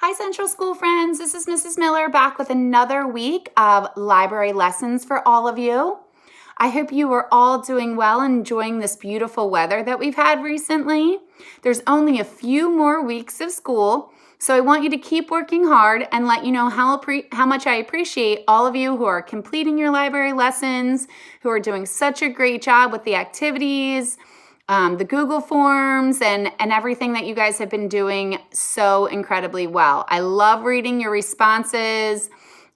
Hi, Central School friends. This is Mrs. Miller back with another week of library lessons for all of you. I hope you are all doing well and enjoying this beautiful weather that we've had recently. There's only a few more weeks of school, so I want you to keep working hard and let you know how much I appreciate all of you who are completing your library lessons, who are doing such a great job with the activities, the Google Forms, and everything that you guys have been doing so incredibly well. I love reading your responses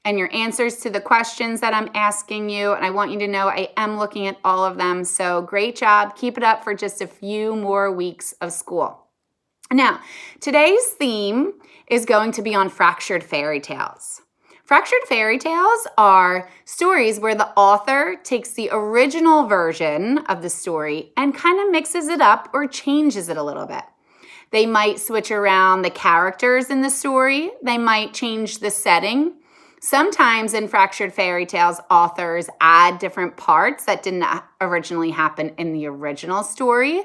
and your answers to the questions that I'm asking you, and I want you to know I am looking at all of them. So great job. Keep it up for just a few more weeks of school. Now, today's theme is going to be on fractured fairy tales. Fractured fairy tales are stories where the author takes the original version of the story and kind of mixes it up or changes it a little bit. They might switch around the characters in the story. They might change the setting. Sometimes in fractured fairy tales, authors add different parts that didn't originally happen in the original story.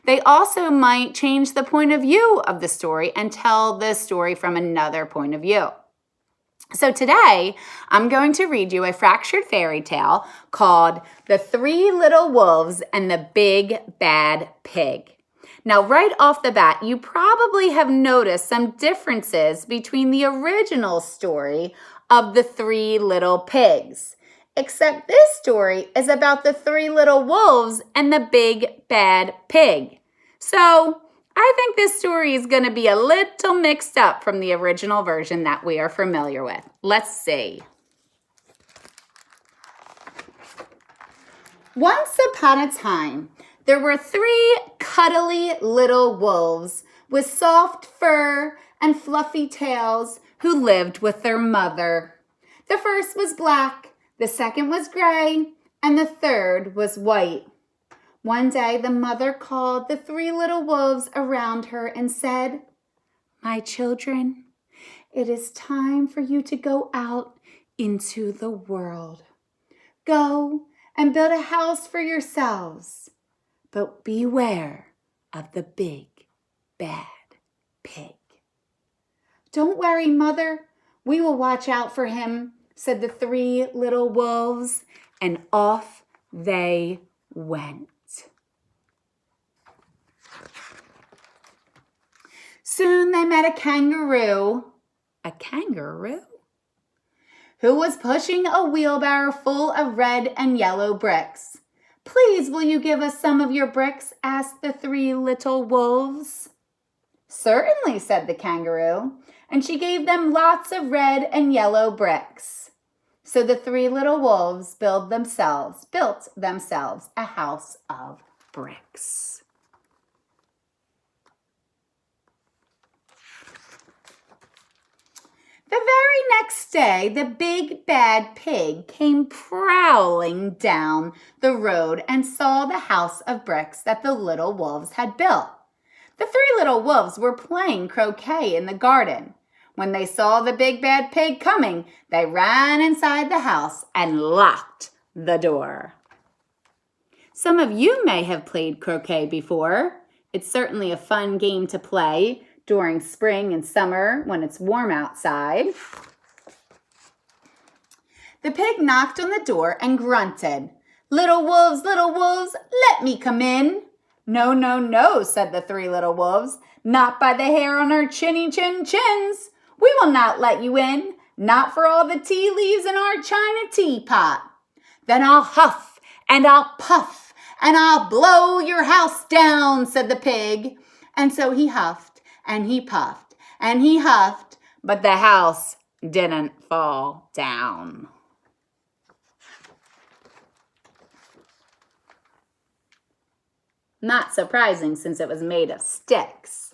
They also might change the point of view of the story and tell the story from another point of view. So today, I'm going to read you a fractured fairy tale called The Three Little Wolves and the Big Bad Pig. Now, right off the bat, you probably have noticed some differences between the original story of the Three Little Pigs. Except this story is about the Three Little Wolves and the Big Bad Pig. So, I think this story is going to be a little mixed up from the original version that we are familiar with. Let's see. Once upon a time, there were three cuddly little wolves with soft fur and fluffy tails who lived with their mother. The first was black, the second was gray, and the third was white. One day, the mother called the three little wolves around her and said, "My children, it is time for you to go out into the world. Go and build a house for yourselves, but beware of the big, bad pig." "Don't worry, Mother. We will watch out for him," said the three little wolves, and off they went. Soon they met a kangaroo. A kangaroo? Who was pushing a wheelbarrow full of red and yellow bricks. "Please, will you give us some of your bricks?" asked the three little wolves. "Certainly," said the kangaroo, and she gave them lots of red and yellow bricks. So the three little wolves built themselves a house of bricks. The very next day, the big bad pig came prowling down the road and saw the house of bricks that the little wolves had built. The three little wolves were playing croquet in the garden. When they saw the big bad pig coming, they ran inside the house and locked the door. Some of you may have played croquet before. It's certainly a fun game to play during spring and summer when it's warm outside. The pig knocked on the door and grunted, little wolves, let me come in." "No, no, no," said the three little wolves. "Not by the hair on our chinny chins. We will not let you in, not for all the tea leaves in our china teapot." "Then I'll huff and I'll puff and I'll blow your house down," said the pig. And so he huffed and he puffed and he huffed, but the house didn't fall down. Not surprising since it was made of sticks.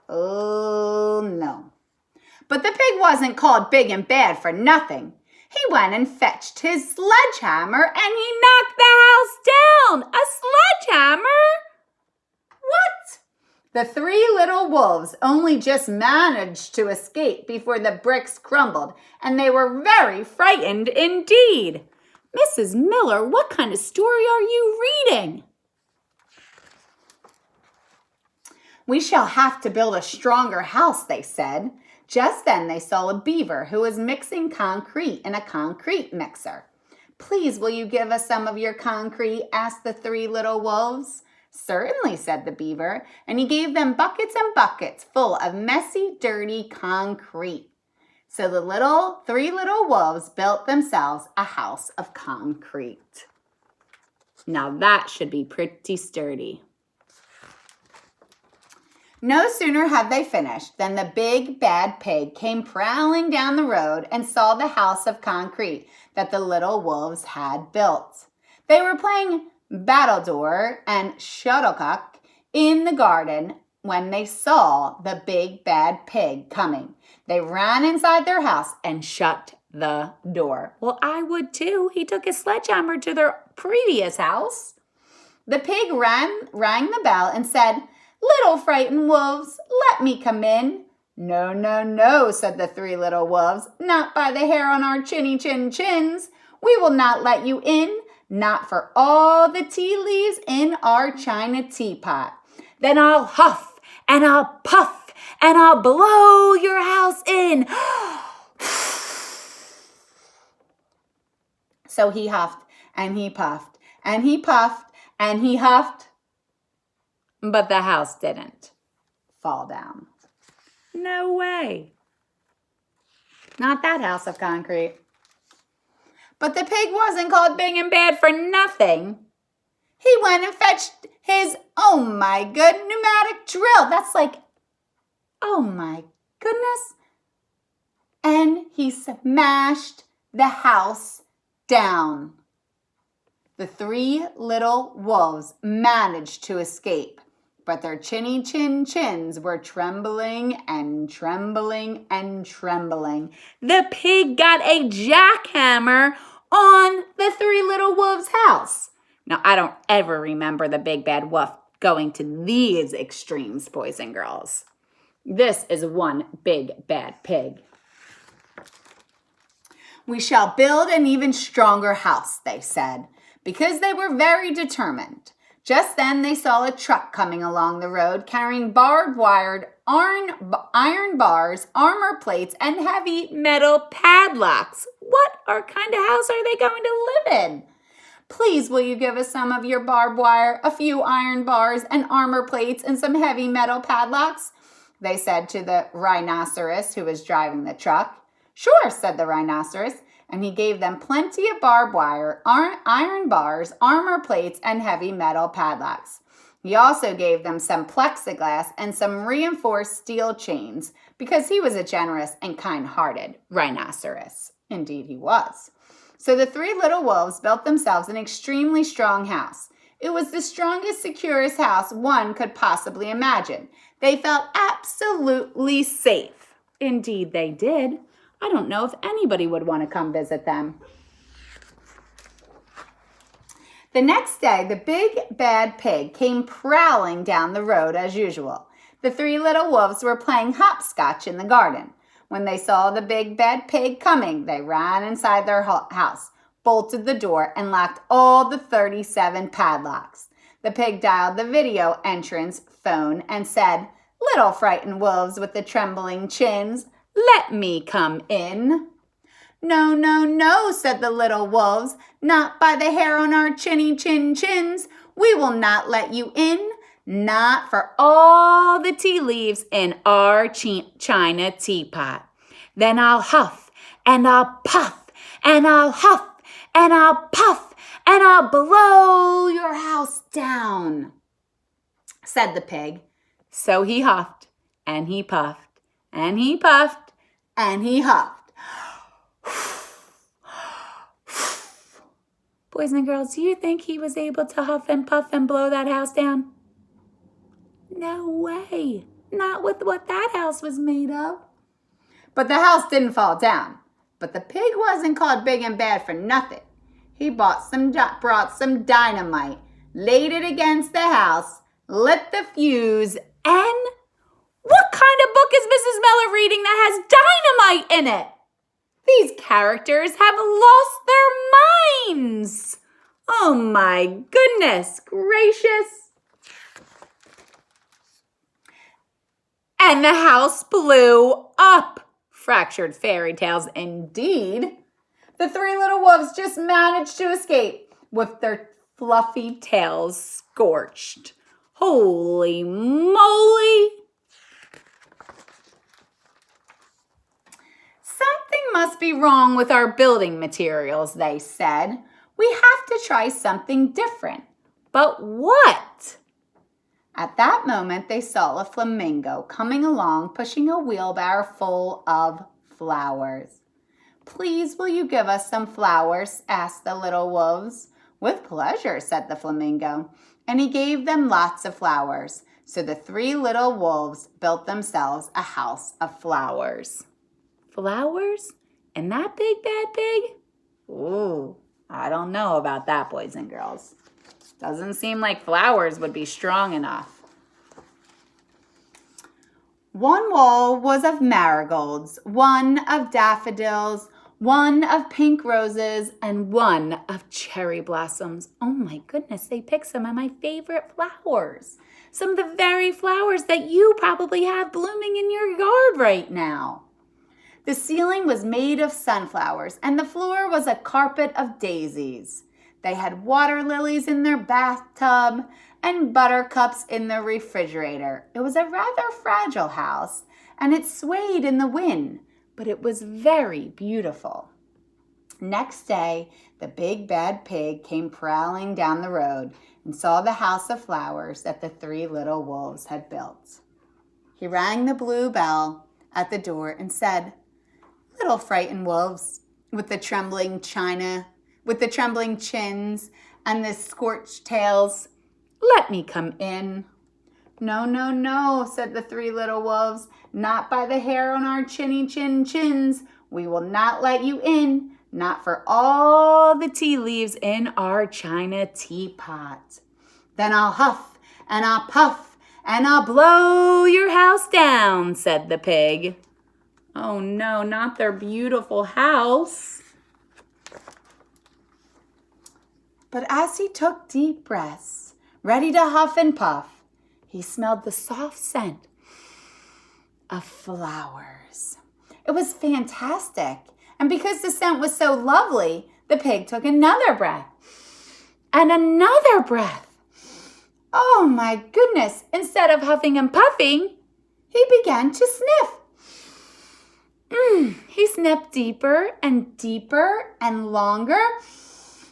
Oh no. But the pig wasn't called big and bad for nothing. He went and fetched his sledgehammer and he knocked the house down. A sledgehammer? What? The three little wolves only just managed to escape before the bricks crumbled, and they were very frightened indeed. "Mrs. Miller, what kind of story are you reading?" We shall have to build a stronger house, they said. Just then they saw a beaver who was mixing concrete in a concrete mixer. Please, will you give us some of your concrete? Asked the three little wolves. Certainly, said the beaver, and he gave them buckets and buckets full of messy, dirty concrete. So the three little wolves built themselves a house of concrete. Now that should be pretty sturdy. No sooner had they finished than the big bad pig came prowling down the road and saw the house of concrete that the little wolves had built. They were playing battledore and shuttlecock in the garden when they saw the big bad pig coming. They ran inside their house and shut the door. Well, I would too. He took his sledgehammer to their previous house. The pig rang the bell and said, Little frightened wolves, let me come in. No, no, no, said the three little wolves, not by the hair on our chinny chin chins. We will not let you in, not for all the tea leaves in our china teapot. Then I'll huff and I'll puff and I'll blow your house in. So he huffed and he puffed and he puffed and he huffed. But the house didn't fall down. No way. Not that house of concrete. But the pig wasn't called big and bad for nothing. He went and fetched his, oh my good, pneumatic drill. That's like, oh my goodness. And he smashed the house down. The three little wolves managed to escape, but their chinny chin chins were trembling and trembling and trembling. The pig got a jackhammer on the three little wolves' house. Now, I don't ever remember the big bad wolf going to these extremes, boys and girls. This is one big bad pig. We shall build an even stronger house, they said, because they were very determined. Just then they saw a truck coming along the road carrying barbed wired iron bars, armor plates, and heavy metal padlocks. What kind of house are they going to live in? Please, will you give us some of your barbed wire, a few iron bars and armor plates, and some heavy metal padlocks? They said to the rhinoceros who was driving the truck. Sure, said the rhinoceros, and he gave them plenty of barbed wire, iron bars, armor plates, and heavy metal padlocks. He also gave them some plexiglass and some reinforced steel chains because he was a generous and kind-hearted rhinoceros. Indeed, he was. So the three little wolves built themselves an extremely strong house. It was the strongest, securest house one could possibly imagine. They felt absolutely safe. Indeed, they did. I don't know if anybody would want to come visit them. The next day, the big bad pig came prowling down the road as usual. The three little wolves were playing hopscotch in the garden. When they saw the big bad pig coming, they ran inside their house, bolted the door, and locked all the 37 padlocks. The pig dialed the video entrance phone and said, Little frightened wolves with the trembling chins, let me come in. No, no, no, said the little wolves, not by the hair on our chinny chin chins. We will not let you in, not for all the tea leaves in our china teapot. Then I'll huff and I'll puff and I'll huff and I'll puff and I'll blow your house down, said the pig. So he huffed and he puffed and he puffed and he huffed. Boys and girls, do you think he was able to huff and puff and blow that house down? No way. Not with what that house was made of. But the house didn't fall down. But the pig wasn't called big and bad for nothing. He brought some dynamite, laid it against the house, lit the fuse, and what kind of book is Mrs. Miller reading that has dynamite in it? These characters have lost their minds. Oh my goodness gracious. and the house blew up. Fractured fairy tales indeed. The three little wolves just managed to escape with their fluffy tails scorched. Holy moly! Something must be wrong with our building materials, they said. We have to try something different. But what? At that moment, they saw a flamingo coming along, pushing a wheelbarrow full of flowers. Please, will you give us some flowers? Asked the little wolves. With pleasure, said the flamingo, and he gave them lots of flowers. So the three little wolves built themselves a house of flowers. Flowers? And that big bad pig? Ooh, I don't know about that, boys and girls. Doesn't seem like flowers would be strong enough. One wall was of marigolds, one of daffodils, one of pink roses, and one of cherry blossoms. Oh my goodness, they picked some of my favorite flowers. Some of the very flowers that you probably have blooming in your yard right now. The ceiling was made of sunflowers, and the floor was a carpet of daisies. They had water lilies in their bathtub and buttercups in the refrigerator. It was a rather fragile house, and it swayed in the wind, but it was very beautiful. Next day, the big bad pig came prowling down the road and saw the house of flowers that the three little wolves had built. He rang the blue bell at the door and said, "Little frightened wolves with the trembling chins and the scorched tails, let me come in." "No, no, no," said the three little wolves, "not by the hair on our chins. We will not let you in, not for all the tea leaves in our china teapot. Then I'll huff and I'll puff and I'll blow your house down," said the pig. Oh no, not their beautiful house. But as he took deep breaths, ready to huff and puff, he smelled the soft scent of flowers. It was fantastic. And because the scent was so lovely, the pig took another breath and another breath. Oh my goodness, instead of huffing and puffing, he began to sniff. He sniffed deeper and deeper and longer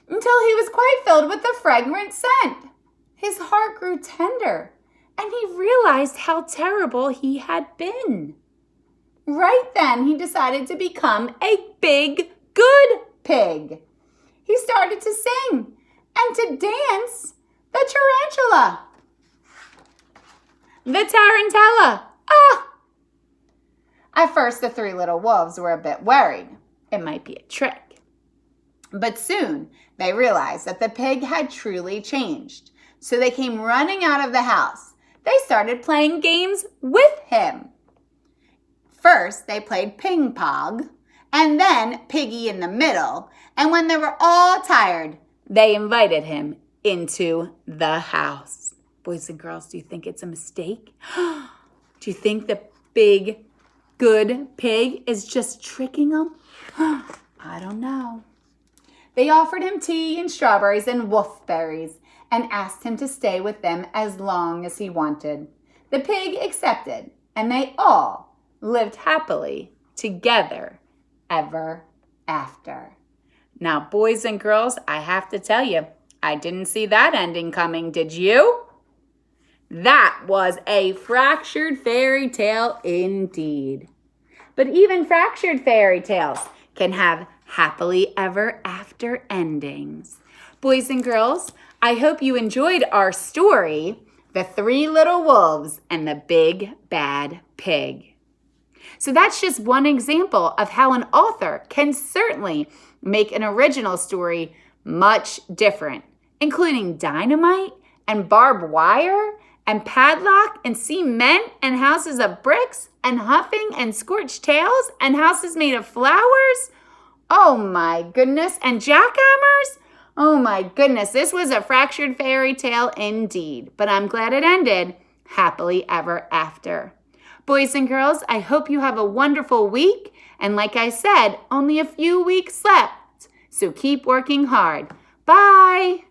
until he was quite filled with the fragrant scent. His heart grew tender, and he realized how terrible he had been. Right then, he decided to become a big, good pig. He started to sing and to dance the tarantula, the tarantella. Ah! At first, the three little wolves were a bit worried. It might be a trick. But soon, they realized that the pig had truly changed. So they came running out of the house. They started playing games with him. First, they played ping pong, and then piggy in the middle. And when they were all tired, they invited him into the house. Boys and girls, do you think it's a mistake? Do you think the big, good pig is just tricking them? I don't know. They offered him tea and strawberries and wolfberries and asked him to stay with them as long as he wanted. The pig accepted, and they all lived happily together ever after. Now, boys and girls, I have to tell you, I didn't see that ending coming, did you? That was a fractured fairy tale indeed. But even fractured fairy tales can have happily ever after endings. Boys and girls, I hope you enjoyed our story, The Three Little Wolves and the Big Bad Pig. So that's just one example of how an author can certainly make an original story much different, including dynamite and barbed wire and padlock and cement and houses of bricks and huffing and scorched tails and houses made of flowers. Oh my goodness, and jackhammers? Oh my goodness, this was a fractured fairy tale indeed, but I'm glad it ended happily ever after. Boys and girls, I hope you have a wonderful week. And like I said, only a few weeks left. So keep working hard. Bye.